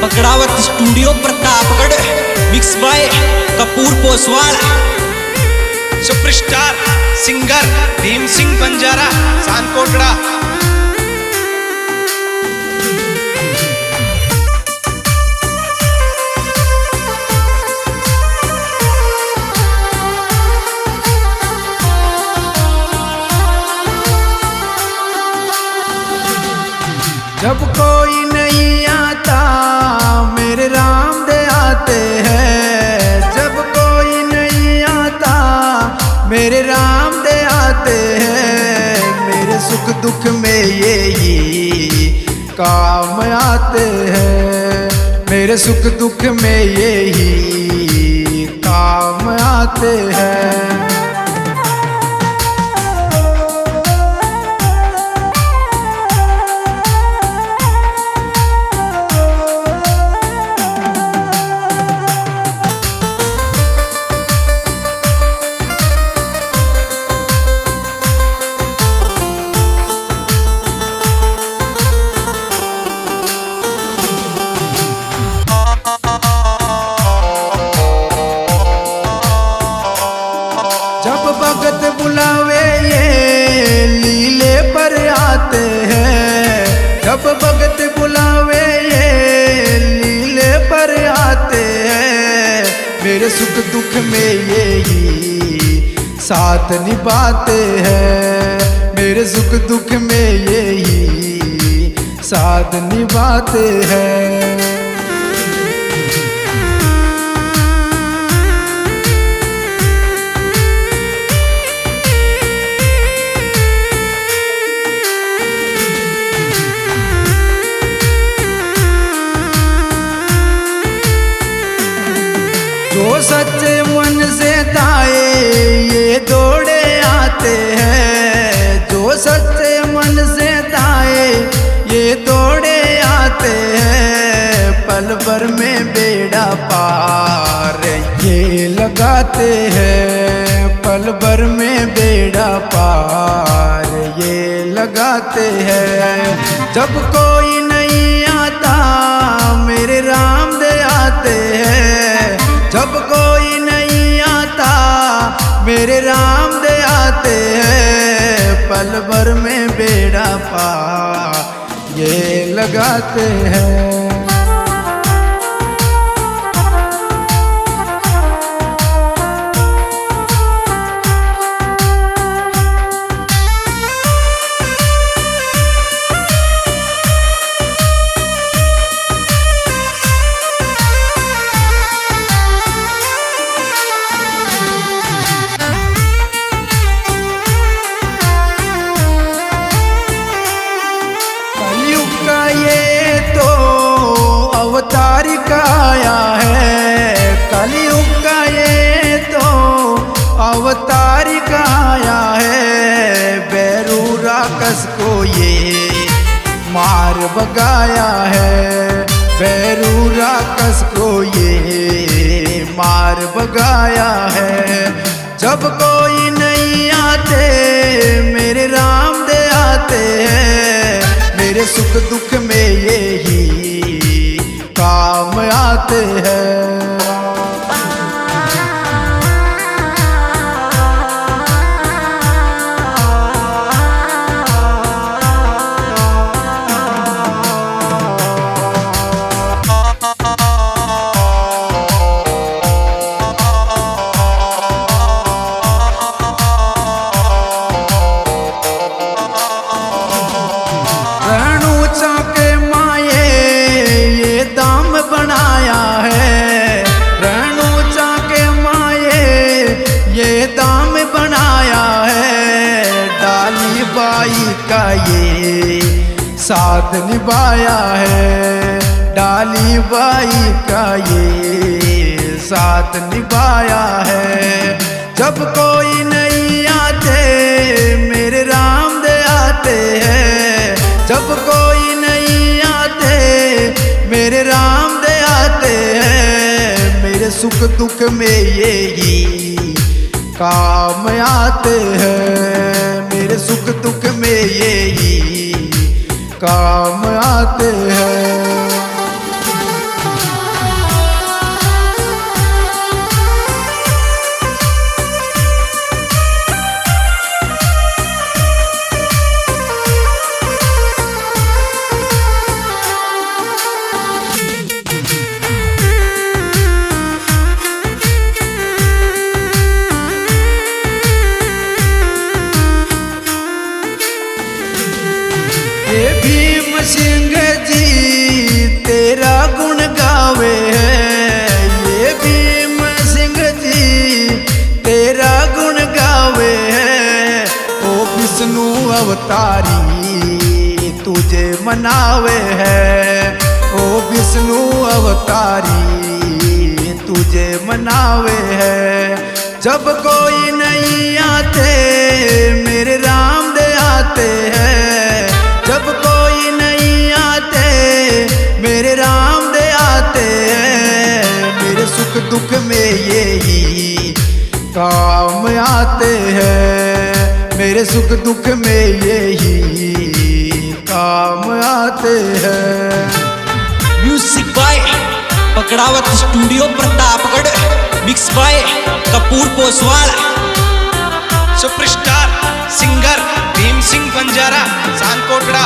पकड़ावत studio Pratapgarh, mix by Kapoor Poswal. Superstar singer Bheem Singh Banjara Sankotda. जब कोई नहीं आता मेरे राम दे आते हैं, जब कोई नहीं आता मेरे राम दे आते हैं, मेरे सुख दुख में यही काम आते हैं, मेरे सुख दुख में यही काम आते हैं। जब भगत बुलावे ये लीले पर आते हैं, जब भगत बुलावे ये लीले पर आते हैं, मेरे सुख दुख में यही साथ निभाते हैं, मेरे सुख दुख में यही साथ निभाते हैं। जो सच्चे मन से ताए ये दौड़े आते हैं, जो सच्चे मन से ताए ये दौड़े आते हैं, पल भर में बेड़ा पार ये लगाते हैं, पल भर में बेड़ा पार ये लगाते हैं। जब कोई नहीं आता मेरे राम दे आते हैं, जब कोई नहीं आता मेरे राम दे आते हैं, पल भर में बेड़ा पार ये लगाते हैं। ये तो अवतार का आया है, कलयुग का ये तो अवतार का आया है, बैरू राक्षस को ये मार भगाया है, बैरू राक्षस को ये मार भगाया है। जब कोई नहीं आते मेरे राम दे आते हैं, मेरे सुख दुख में यही काम आते हैं। बनाया है रेणुचा के माये ये दाम बनाया है, डाली बाई का ये साथ निभाया है, डाली बाई का ये साथ निभाया है। जब कोई नहीं आते मेरे राम दे आते हैं, जब कोई नहीं आते मेरे राम दे आते हैं, मेरे सुख दुख में यही काम आते हैं, मेरे सुख दुख में यही काम आते हैं। अवतारी तुझे मनावे है, ओ विष्णु अवतारी तुझे मनावे है। जब कोई नहीं आते मेरे राम दे आते हैं, जब कोई नहीं आते मेरे राम दे आते हैं। मेरे सुख दुख में यही काम आते हैं, मेरे सुख दुख में यही काम आते हैं। Music by Pakdawat studio Pratapgarh, mix by Kapoor Poswal. Superstar singer Bheem Singh Banjara सानकोटड़ा।